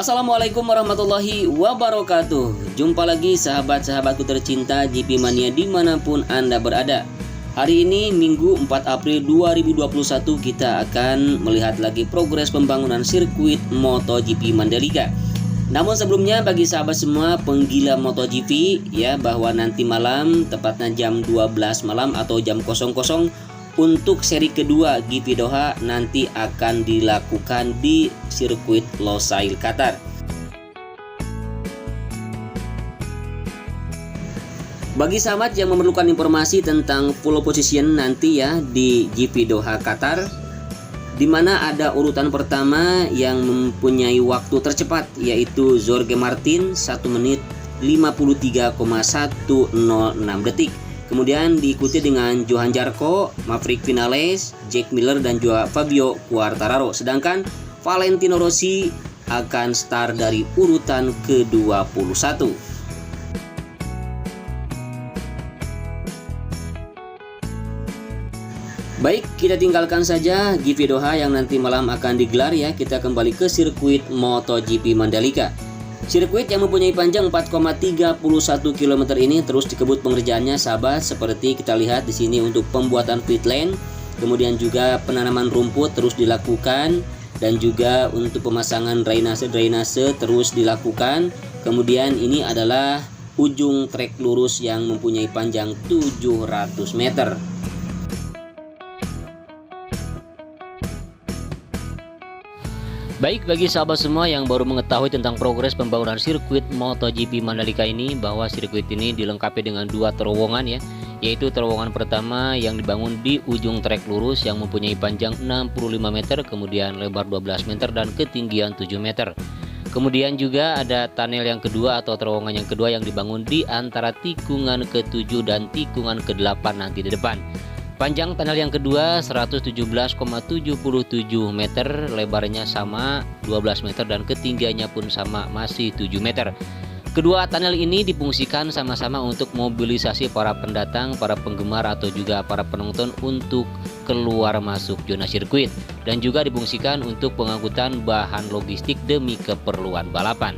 Assalamualaikum warahmatullahi wabarakatuh. Jumpa lagi sahabat-sahabatku tercinta GP Mania dimanapun Anda berada. Hari ini Minggu 4 April 2021 kita akan melihat lagi progres pembangunan sirkuit MotoGP Mandalika. Namun sebelumnya bagi sahabat semua penggila MotoGP ya, bahwa nanti malam tepatnya jam 12 malam atau jam 00 untuk seri kedua GP Doha nanti akan dilakukan di sirkuit Losail, Qatar. Bagi sahabat yang memerlukan informasi tentang pole position nanti ya di GP Doha Qatar, di mana ada urutan pertama yang mempunyai waktu tercepat yaitu Jorge Martin 1 menit 53,106 detik. Kemudian diikuti dengan Johan Zarco, Maverick Vinales, Jack Miller dan juga Fabio Quartararo. Sedangkan Valentino Rossi akan start dari urutan ke-21. Baik, kita tinggalkan saja GP Doha yang nanti malam akan digelar ya. Kita kembali ke sirkuit MotoGP Mandalika. Sirkuit yang mempunyai panjang 4,31 km ini terus dikebut pengerjaannya sahabat, seperti kita lihat di sini untuk pembuatan pit lane, kemudian juga penanaman rumput terus dilakukan dan juga untuk pemasangan drainase terus dilakukan. Kemudian ini adalah ujung trek lurus yang mempunyai panjang 700 meter. Baik, bagi sahabat semua yang baru mengetahui tentang progres pembangunan sirkuit MotoGP Mandalika ini, bahwa sirkuit ini dilengkapi dengan dua terowongan ya, yaitu terowongan pertama yang dibangun di ujung trek lurus yang mempunyai panjang 65 meter, kemudian lebar 12 meter dan ketinggian 7 meter. Kemudian juga ada tunnel yang kedua atau terowongan yang kedua yang dibangun di antara tikungan ke-7 dan tikungan ke-8 nanti di depan. Panjang tunnel yang kedua 117,77 meter, lebarnya sama 12 meter dan ketinggiannya pun sama masih 7 meter. Kedua tunnel ini difungsikan sama-sama untuk mobilisasi para pendatang, para penggemar atau juga para penonton untuk keluar masuk zona sirkuit, dan juga difungsikan untuk pengangkutan bahan logistik demi keperluan balapan.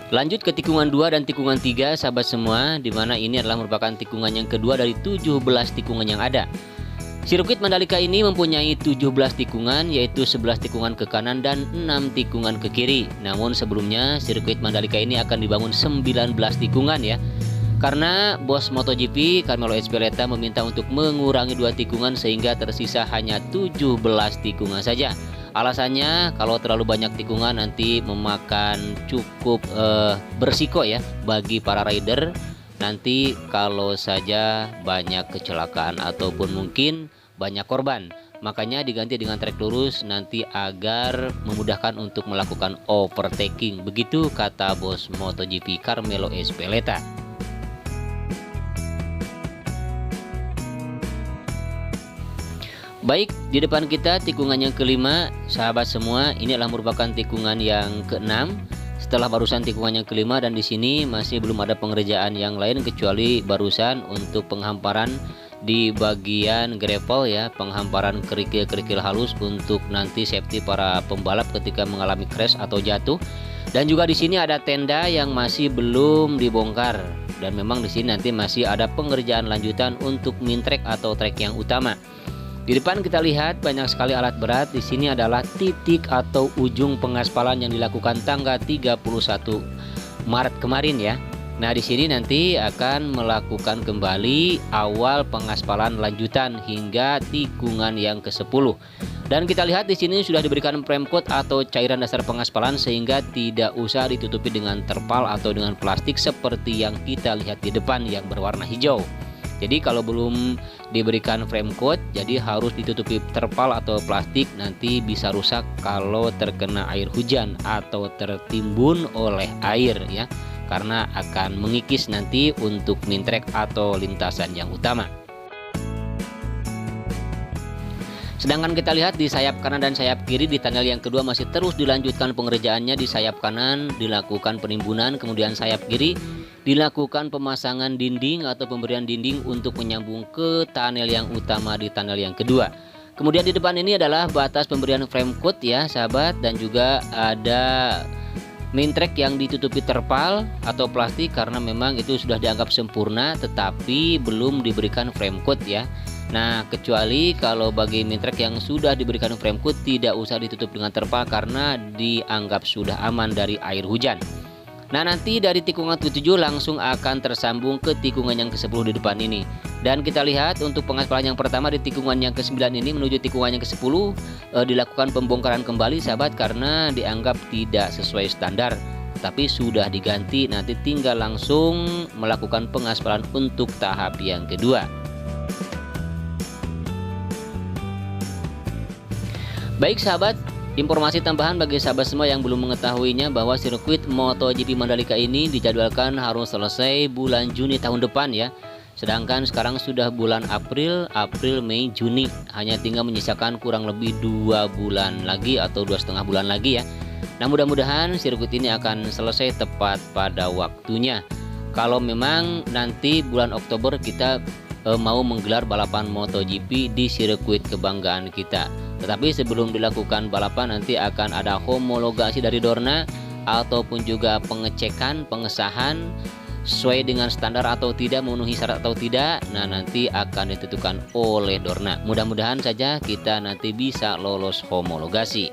Lanjut ke tikungan 2 dan tikungan 3 sahabat semua, dimana ini adalah merupakan tikungan yang kedua dari 17 tikungan yang ada. Sirkuit Mandalika ini mempunyai 17 tikungan, yaitu 11 tikungan ke kanan dan 6 tikungan ke kiri. Namun sebelumnya sirkuit Mandalika ini akan dibangun 19 tikungan ya, karena bos MotoGP Carmelo Ezpeleta meminta untuk mengurangi 2 tikungan sehingga tersisa hanya 17 tikungan saja. Alasannya kalau terlalu banyak tikungan nanti memakan cukup bersiko ya bagi para rider, nanti kalau saja banyak kecelakaan ataupun mungkin banyak korban. Makanya diganti dengan trek lurus nanti agar memudahkan untuk melakukan overtaking. Begitu kata bos MotoGP Carmelo Ezpeleta. Baik, di depan kita tikungan yang kelima sahabat semua, ini adalah merupakan tikungan yang keenam setelah barusan tikungan yang kelima, dan di sini masih belum ada pengerjaan yang lain kecuali barusan untuk penghamparan di bagian gravel ya, penghamparan kerikil-kerikil halus untuk nanti safety para pembalap ketika mengalami crash atau jatuh. Dan juga di sini ada tenda yang masih belum dibongkar, dan memang di sini nanti masih ada pengerjaan lanjutan untuk main track atau track yang utama. Di depan kita lihat banyak sekali alat berat. Di sini adalah titik atau ujung pengaspalan yang dilakukan tanggal 31 Maret kemarin ya. Nah, di sini nanti akan melakukan kembali awal pengaspalan lanjutan hingga tikungan yang ke-10. Dan kita lihat di sini sudah diberikan prime coat atau cairan dasar pengaspalan sehingga tidak usah ditutupi dengan terpal atau dengan plastik seperti yang kita lihat di depan yang berwarna hijau. Jadi kalau belum diberikan frame coat, jadi harus ditutupi terpal atau plastik, nanti bisa rusak kalau terkena air hujan atau tertimbun oleh air ya, karena akan mengikis nanti untuk main track atau lintasan yang utama. Sedangkan kita lihat di sayap kanan dan sayap kiri di tunnel yang kedua masih terus dilanjutkan pengerjaannya. Di sayap kanan dilakukan penimbunan, kemudian sayap kiri dilakukan pemasangan dinding atau pemberian dinding untuk menyambung ke tunnel yang utama di tunnel yang kedua. Kemudian di depan ini adalah batas pemberian frame code ya sahabat, dan juga ada main track yang ditutupi terpal atau plastik karena memang itu sudah dianggap sempurna, tetapi belum diberikan frame code ya. Nah, kecuali kalau bagi main track yang sudah diberikan frame code tidak usah ditutup dengan terpal karena dianggap sudah aman dari air hujan. Nah, nanti dari tikungan ke-7 langsung akan tersambung ke tikungan yang ke-10 di depan ini. Dan kita lihat untuk pengaspalan yang pertama di tikungan yang ke-9 ini menuju tikungan yang ke-10 dilakukan pembongkaran kembali sahabat karena dianggap tidak sesuai standar. Tapi sudah diganti, nanti tinggal langsung melakukan pengaspalan untuk tahap yang kedua. Baik sahabat, informasi tambahan bagi sahabat semua yang belum mengetahuinya bahwa sirkuit MotoGP Mandalika ini dijadwalkan harus selesai bulan Juni tahun depan ya. Sedangkan sekarang sudah bulan April, Mei, Juni. Hanya tinggal menyisakan kurang lebih 2 bulan lagi atau 2,5 bulan lagi ya. Nah, mudah-mudahan sirkuit ini akan selesai tepat pada waktunya. Kalau memang nanti bulan Oktober kita mau menggelar balapan MotoGP di sirkuit kebanggaan kita. Tetapi sebelum dilakukan balapan nanti akan ada homologasi dari Dorna ataupun juga pengecekan, pengesahan sesuai dengan standar atau tidak, memenuhi syarat atau tidak. Nah, nanti akan ditentukan oleh Dorna. Mudah-mudahan saja kita nanti bisa lolos homologasi.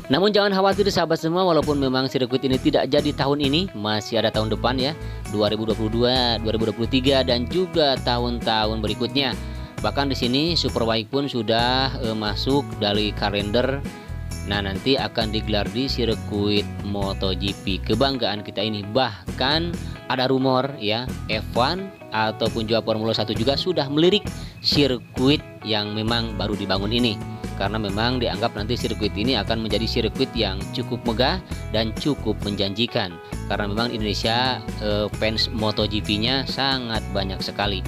Namun jangan khawatir sahabat semua, walaupun memang sirkuit ini tidak jadi tahun ini, masih ada tahun depan ya, 2022, 2023 dan juga tahun-tahun berikutnya. Bahkan di sini Superbike pun sudah masuk dari kalender. Nah, nanti akan digelar di sirkuit MotoGP kebanggaan kita ini. Bahkan ada rumor ya, F1 ataupun juga Formula 1 juga sudah melirik sirkuit yang memang baru dibangun ini. Karena memang dianggap nanti sirkuit ini akan menjadi sirkuit yang cukup megah dan cukup menjanjikan. Karena memang Indonesia fans MotoGP-nya sangat banyak sekali.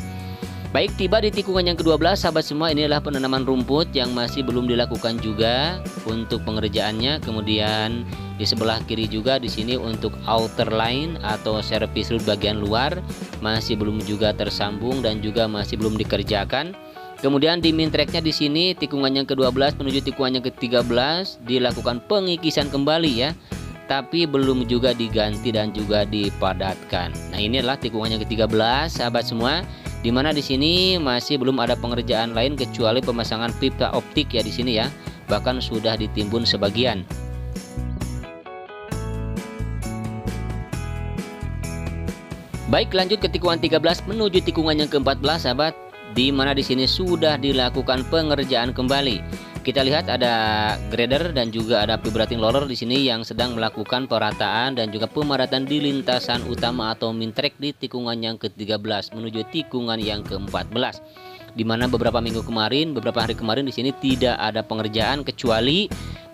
Baik, tiba di tikungan yang ke-12 sahabat semua, ini adalah penanaman rumput yang masih belum dilakukan juga untuk pengerjaannya. Kemudian di sebelah kiri juga di sini untuk outer line atau servis root bagian luar masih belum juga tersambung dan juga masih belum dikerjakan. Kemudian di main tracknya di sini tikungan yang ke-12 menuju tikungan yang ke-13 dilakukan pengikisan kembali ya, tapi belum juga diganti dan juga dipadatkan. Nah, ini adalah tikungan yang ke-13 sahabat semua, di mana di sini masih belum ada pengerjaan lain kecuali pemasangan pipa optik ya di sini ya, bahkan sudah ditimbun sebagian. Baik, lanjut ke tikungan 13 menuju tikungan yang ke-14 sahabat, di mana di sini sudah dilakukan pengerjaan kembali. Kita lihat ada grader dan juga ada vibrating roller di sini yang sedang melakukan perataan dan juga pemadatan di lintasan utama atau main track di tikungan yang ke-13 menuju tikungan yang ke-14. Di mana beberapa hari kemarin di sini tidak ada pengerjaan kecuali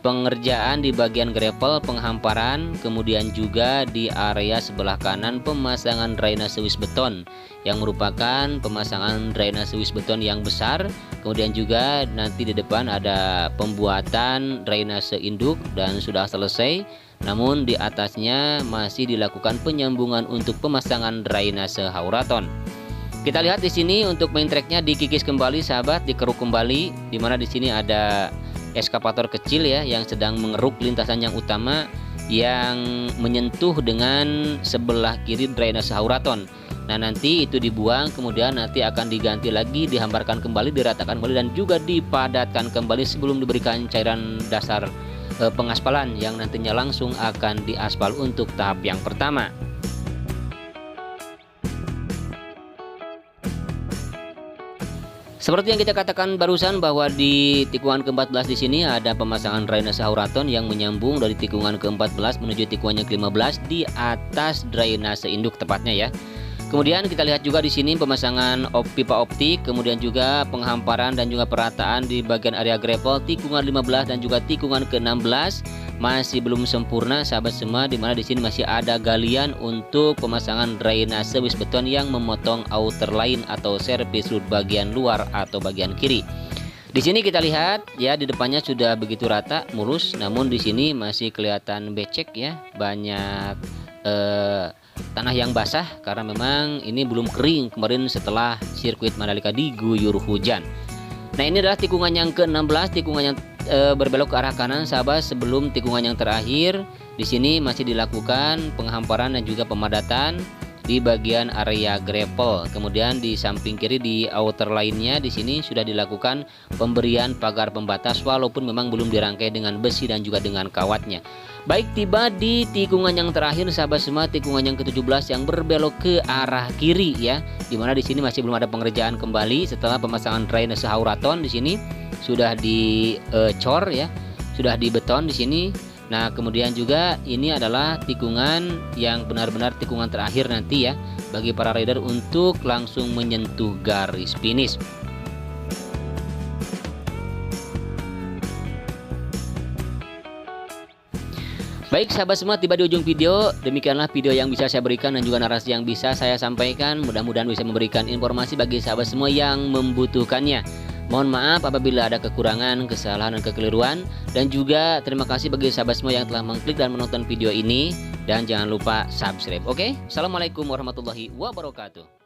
pengerjaan di bagian gravel, penghamparan, kemudian juga di area sebelah kanan pemasangan drainase Swiss beton yang merupakan pemasangan drainase Swiss beton yang besar. Kemudian juga nanti di depan ada pembuatan drainase induk dan sudah selesai. Namun di atasnya masih dilakukan penyambungan untuk pemasangan drainase hauraton. Kita lihat di sini untuk main tracknya dikikis kembali sahabat, dikeruk kembali, dimana di sini ada eskavator kecil ya yang sedang mengeruk lintasan yang utama yang menyentuh dengan sebelah kiri drainase hauraton. Nah, nanti itu dibuang, kemudian nanti akan diganti lagi, dihamparkan kembali, diratakan kembali dan juga dipadatkan kembali sebelum diberikan cairan dasar pengaspalan yang nantinya langsung akan diaspal untuk tahap yang pertama. Seperti yang kita katakan barusan bahwa di tikungan ke-14 di sini ada pemasangan drainase hauraton yang menyambung dari tikungan ke-14 menuju tikungan yang ke-15 di atas drainase induk tepatnya ya. Kemudian kita lihat juga di sini pemasangan pipa optik, kemudian juga penghamparan dan juga perataan di bagian area gravel tikungan 15 dan juga tikungan ke-16 masih belum sempurna sahabat semua, di mana di sini masih ada galian untuk pemasangan drainase Swiss beton yang memotong outer line atau service root bagian luar atau bagian kiri. Di sini kita lihat ya, di depannya sudah begitu rata mulus, namun di sini masih kelihatan becek ya, banyak tanah yang basah karena memang ini belum kering kemarin setelah sirkuit Mandalika diguyur hujan. Nah, ini adalah tikungan yang ke-16, tikungan yang berbelok ke arah kanan sahabat. Sebelum tikungan yang terakhir, di sini masih dilakukan penghamparan dan juga pemadatan di bagian area gravel. Kemudian di samping kiri di outer lainnya di sini sudah dilakukan pemberian pagar pembatas walaupun memang belum dirangkai dengan besi dan juga dengan kawatnya. Baik, tiba di tikungan yang terakhir sahabat semua, tikungan yang ke-17 yang berbelok ke arah kiri ya. Dimana di sini masih belum ada pengerjaan kembali setelah pemasangan drainase hauraton di sini sudah dicor ya, sudah dibeton di sini. Nah, kemudian juga ini adalah tikungan yang benar-benar tikungan terakhir nanti ya bagi para rider untuk langsung menyentuh garis finish. Baik sahabat semua, tiba di ujung video. Demikianlah video yang bisa saya berikan dan juga narasi yang bisa saya sampaikan. Mudah-mudahan bisa memberikan informasi bagi sahabat semua yang membutuhkannya. Mohon maaf apabila ada kekurangan, kesalahan, dan kekeliruan. Dan juga terima kasih bagi sahabat semua yang telah mengklik dan menonton video ini. Dan jangan lupa subscribe. Oke, Assalamualaikum warahmatullahi wabarakatuh.